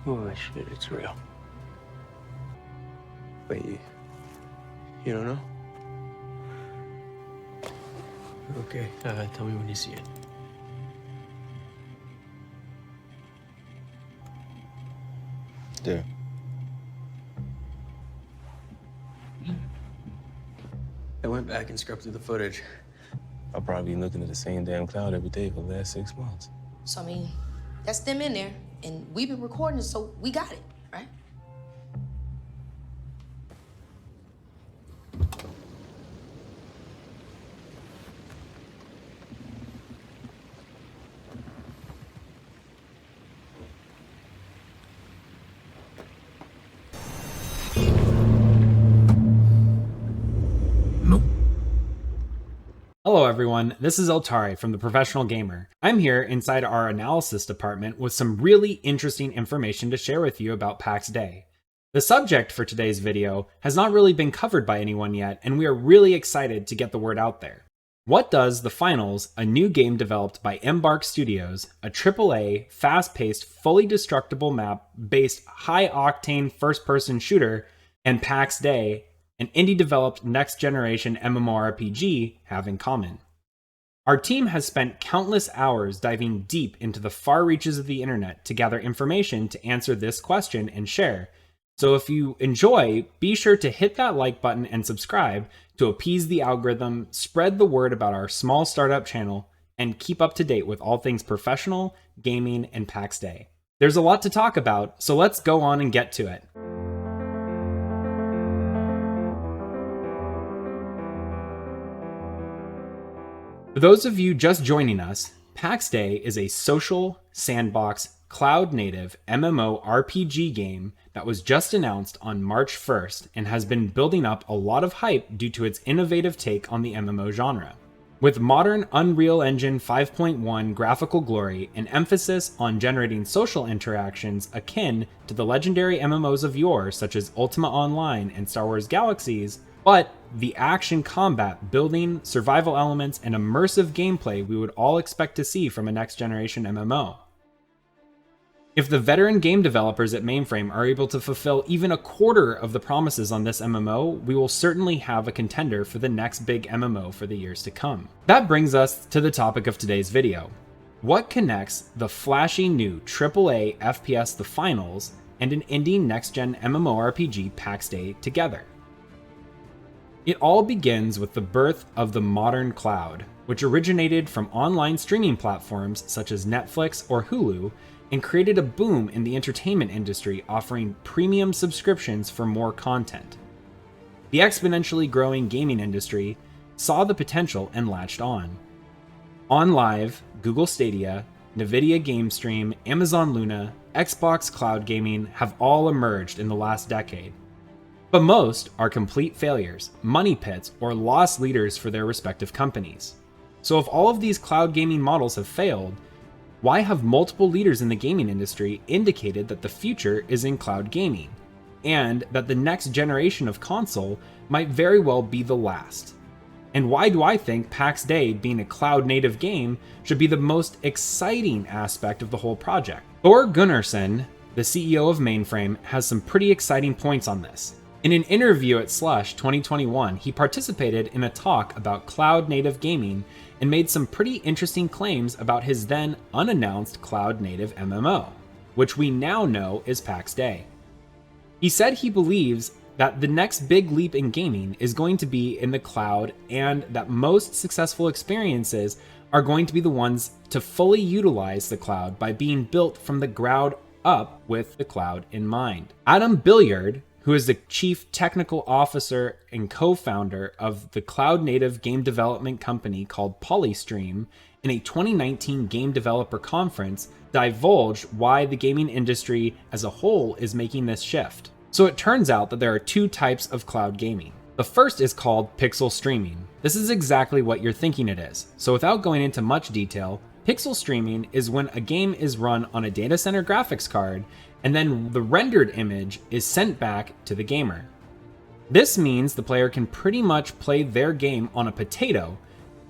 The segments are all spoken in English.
Oh shit, it's real. Wait, you don't know? Okay, tell me when you see it. There. I went back and scrubbed through the footage. I'll probably be looking at the same damn cloud every day for the last 6 months. So, I mean, that's them in there, and we've been recording it, so we got it, right? Hello everyone, this is Altari from The Professional Gamer. I'm here inside our analysis department with some really interesting information to share with you about Pax Dei. The subject for today's video has not really been covered by anyone yet, and we are really excited to get the word out there. What does The Finals, a new game developed by Embark Studios, a AAA, fast-paced, fully destructible map-based, high-octane first-person shooter, and Pax Dei, an indie-developed next-generation MMORPG, have in common? Our team has spent countless hours diving deep into the far reaches of the internet to gather information to answer this question and share. So if you enjoy, be sure to hit that like button and subscribe to appease the algorithm, spread the word about our small startup channel, and keep up to date with all things professional, gaming, and Pax Dei. There's a lot to talk about, so let's go on and get to it. For those of you just joining us, Pax Dei is a social, sandbox, cloud-native MMORPG game that was just announced on March 1st and has been building up a lot of hype due to its innovative take on the MMO genre. With modern Unreal Engine 5.1 graphical glory and emphasis on generating social interactions akin to the legendary MMOs of yore such as Ultima Online and Star Wars Galaxies, but the action combat, building, survival elements, and immersive gameplay we would all expect to see from a next-generation MMO. If the veteran game developers at Mainframe are able to fulfill even a quarter of the promises on this MMO, we will certainly have a contender for the next big MMO for the years to come. That brings us to the topic of today's video. What connects the flashy new AAA FPS The Finals and an indie next-gen MMORPG Pax Dei together? It all begins with the birth of the modern cloud, which originated from online streaming platforms such as Netflix or Hulu, and created a boom in the entertainment industry, offering premium subscriptions for more content. The exponentially growing gaming industry saw the potential and latched on. OnLive, Google Stadia, Nvidia GameStream, Amazon Luna, Xbox Cloud Gaming have all emerged in the last decade. But most are complete failures, money pits, or lost leaders for their respective companies. So if all of these cloud gaming models have failed, why have multiple leaders in the gaming industry indicated that the future is in cloud gaming, and that the next generation of console might very well be the last? And why do I think Pax Dei, being a cloud-native game, should be the most exciting aspect of the whole project? Thor Gunnarsson, the CEO of Mainframe, has some pretty exciting points on this. In an interview at Slush 2021, he participated in a talk about cloud-native gaming and made some pretty interesting claims about his then unannounced cloud-native MMO, which we now know is Pax Dei. He said he believes that the next big leap in gaming is going to be in the cloud, and that most successful experiences are going to be the ones to fully utilize the cloud by being built from the ground up with the cloud in mind. Adam Billiard, who is the chief technical officer and co-founder of the cloud-native game development company called Polystream, in a 2019 game developer conference, divulged why the gaming industry as a whole is making this shift. So it turns out that there are two types of cloud gaming. The first is called pixel streaming. This is exactly what you're thinking it is. So without going into much detail, pixel streaming is when a game is run on a data center graphics card, and then the rendered image is sent back to the gamer. This means the player can pretty much play their game on a potato,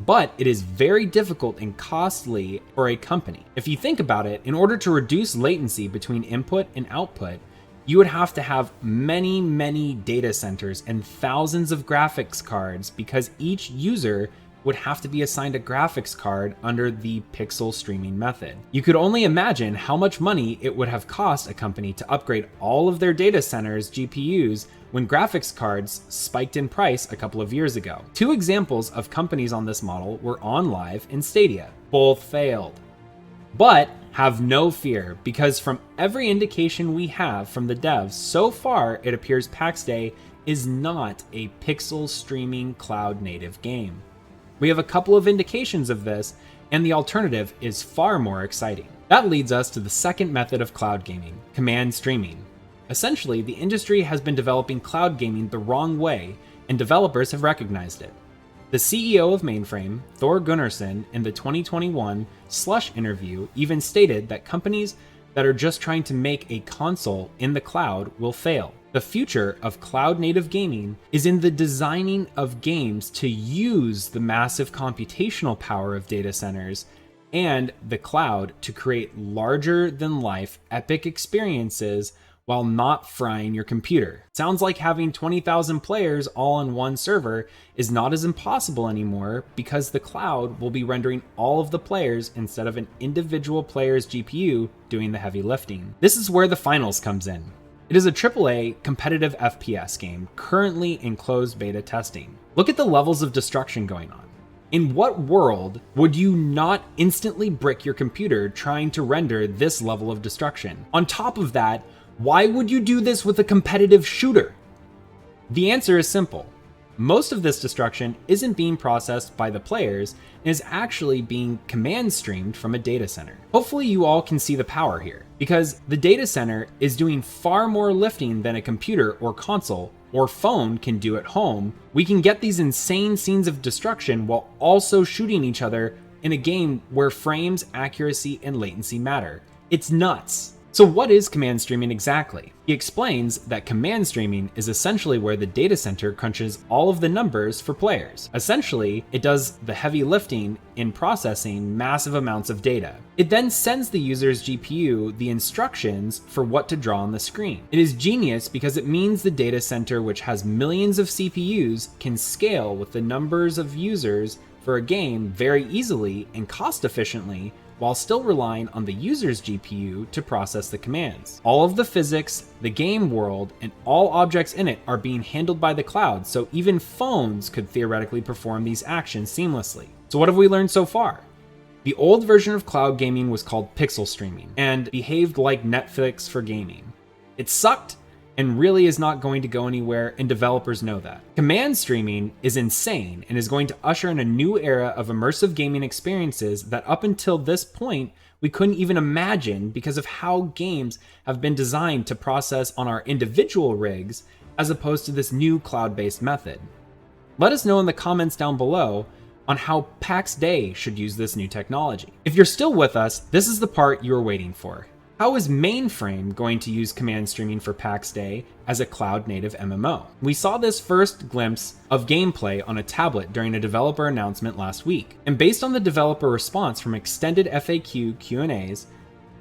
but it is very difficult and costly for a company. If you think about it, in order to reduce latency between input and output, you would have to have many data centers and thousands of graphics cards because each user would have to be assigned a graphics card under the pixel streaming method. You could only imagine how much money it would have cost a company to upgrade all of their data centers' GPUs when graphics cards spiked in price a couple of years ago. Two examples of companies on this model were OnLive and Stadia. Both failed. But have no fear, because from every indication we have from the devs, so far it appears Pax Dei is not a pixel streaming cloud native game. We have a couple of indications of this, and the alternative is far more exciting. That leads us to the second method of cloud gaming, command streaming. Essentially, the industry has been developing cloud gaming the wrong way, and developers have recognized it. The CEO of Mainframe, Thor Gunnarsson, in the 2021 Slush interview even stated that companies that are just trying to make a console in the cloud will fail. The future of cloud-native gaming is in the designing of games to use the massive computational power of data centers and the cloud to create larger-than-life epic experiences while not frying your computer. Sounds like having 20,000 players all on one server is not as impossible anymore because the cloud will be rendering all of the players instead of an individual player's GPU doing the heavy lifting. This is where the finals comes in. It is a AAA competitive FPS game currently in closed beta testing. Look at the levels of destruction going on. In what world would you not instantly brick your computer trying to render this level of destruction? On top of that, why would you do this with a competitive shooter? The answer is simple. Most of this destruction isn't being processed by the players and is actually being command streamed from a data center. Hopefully you all can see the power here, because the data center is doing far more lifting than a computer or console or phone can do at home. We can get these insane scenes of destruction while also shooting each other in a game where frames, accuracy, and latency matter. It's nuts. So what is command streaming exactly? He explains that command streaming is essentially where the data center crunches all of the numbers for players. Essentially, it does the heavy lifting in processing massive amounts of data. It then sends the user's GPU the instructions for what to draw on the screen. It is genius because it means the data center, which has millions of CPUs, can scale with the numbers of users for a game very easily and cost efficiently, while still relying on the user's GPU to process the commands. All of the physics, the game world, and all objects in it are being handled by the cloud, so even phones could theoretically perform these actions seamlessly. So what have we learned so far? The old version of cloud gaming was called pixel streaming and behaved like Netflix for gaming. It sucked and really is not going to go anywhere, and developers know that. Command streaming is insane and is going to usher in a new era of immersive gaming experiences that up until this point we couldn't even imagine because of how games have been designed to process on our individual rigs as opposed to this new cloud-based method. Let us know in the comments down below on how Pax Dei should use this new technology. If you're still with us, this is the part you were waiting for. How is Mainframe going to use command streaming for Pax Dei as a cloud-native MMO? We saw this first glimpse of gameplay on a tablet during a developer announcement last week, and based on the developer response from extended FAQ Q&As,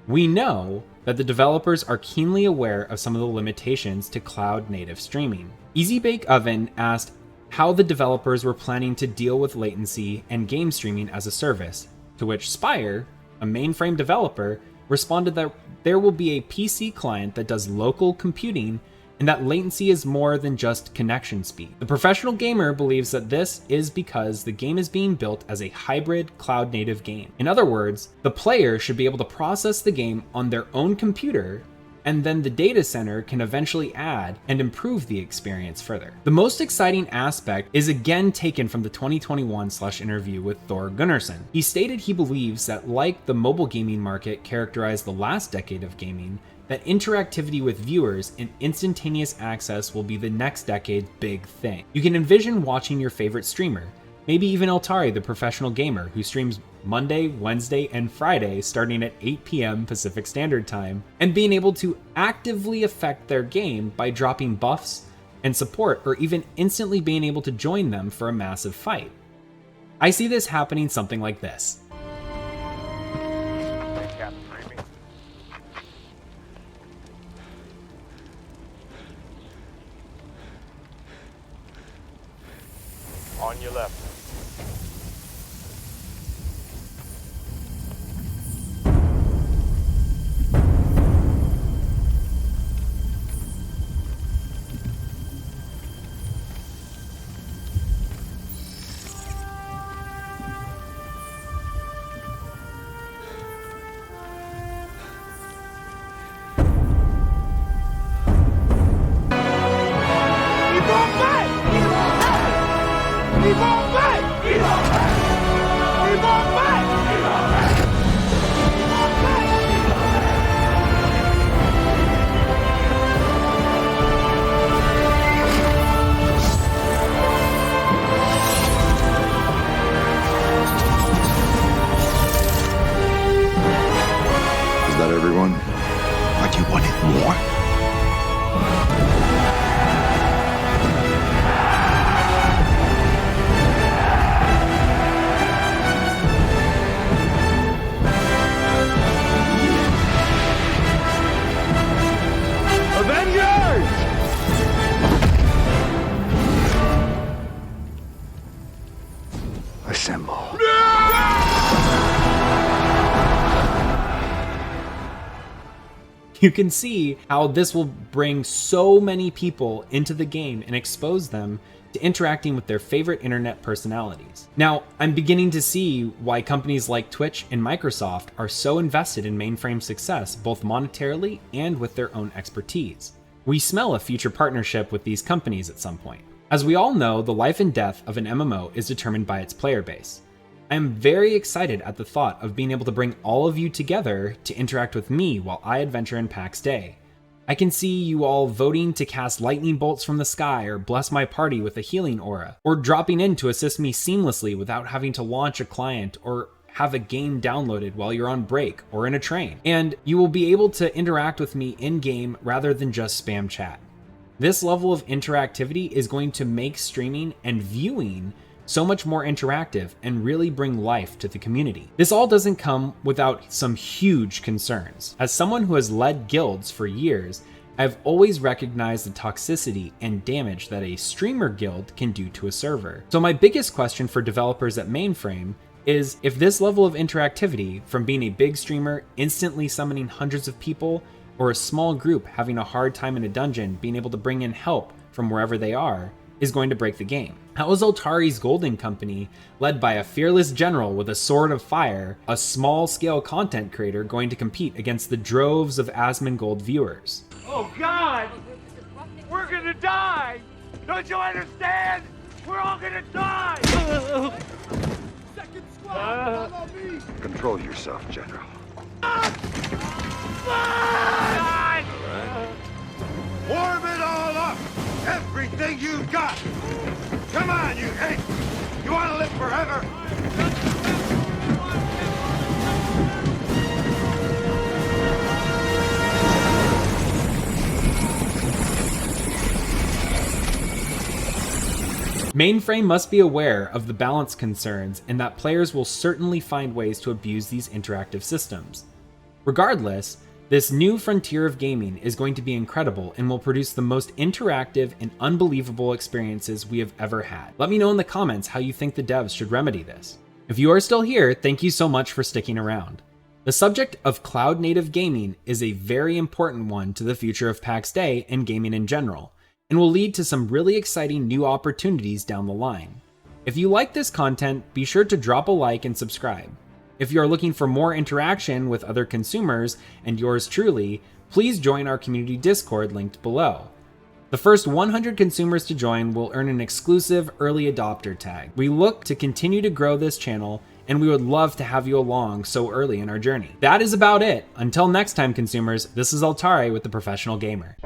we know that the developers are keenly aware of some of the limitations to cloud-native streaming. Easy Bake Oven asked how the developers were planning to deal with latency and game streaming as a service, to which Spire, a Mainframe developer, responded that there will be a PC client that does local computing and that latency is more than just connection speed. The professional gamer believes that this is because the game is being built as a hybrid cloud-native game. In other words, the player should be able to process the game on their own computer, and then the data center can eventually add and improve the experience further. The most exciting aspect is again taken from the 2021 Slush interview with Thor Gunnarsson. He stated he believes that like the mobile gaming market characterized the last decade of gaming, that interactivity with viewers and instantaneous access will be the next decade's big thing. You can envision watching your favorite streamer, maybe even Altari, the professional gamer, who streams Monday, Wednesday, and Friday starting at 8 p.m. Pacific Standard Time, and being able to actively affect their game by dropping buffs and support, or even instantly being able to join them for a massive fight. I see this happening something like this. Captain Ramey. On your left. Is that everyone? Like you wanted more? Avengers! Assemble. You can see how this will bring so many people into the game and expose them to interacting with their favorite internet personalities. Now, I'm beginning to see why companies like Twitch and Microsoft are so invested in mainframe success, both monetarily and with their own expertise. We smell a future partnership with these companies at some point. As we all know, the life and death of an MMO is determined by its player base. I am very excited at the thought of being able to bring all of you together to interact with me while I adventure in Pax Dei. I can see you all voting to cast lightning bolts from the sky or bless my party with a healing aura, or dropping in to assist me seamlessly without having to launch a client or have a game downloaded while you're on break or in a train. And you will be able to interact with me in-game rather than just spam chat. This level of interactivity is going to make streaming and viewing so much more interactive and really bring life to the community. This all doesn't come without some huge concerns. As someone who has led guilds for years, I've always recognized the toxicity and damage that a streamer guild can do to a server. So my biggest question for developers at Mainframe is if this level of interactivity, from being a big streamer instantly summoning hundreds of people, or a small group having a hard time in a dungeon being able to bring in help from wherever they are, is going to break the game. How is Altari's Golden Company, led by a fearless general with a sword of fire, a small-scale content creator, going to compete against the droves of Asmongold viewers? Oh God! We're gonna die! Don't you understand? We're all gonna die! Second squad, follow me! Control yourself, General. God! Warm it all up! Everything you got! Come on, you hate! You want to live forever? Mainframe must be aware of the balance concerns and that players will certainly find ways to abuse these interactive systems. Regardless, this new frontier of gaming is going to be incredible and will produce the most interactive and unbelievable experiences we have ever had. Let me know in the comments how you think the devs should remedy this. If you are still here, thank you so much for sticking around. The subject of cloud-native gaming is a very important one to the future of Pax Dei and gaming in general, and will lead to some really exciting new opportunities down the line. If you like this content, be sure to drop a like and subscribe. If you are looking for more interaction with other consumers and yours truly, please join our community Discord linked below. The first 100 consumers to join will earn an exclusive early adopter tag. We look to continue to grow this channel, and we would love to have you along so early in our journey. That is about it. Until next time, consumers, this is Altari with The Professional Gamer.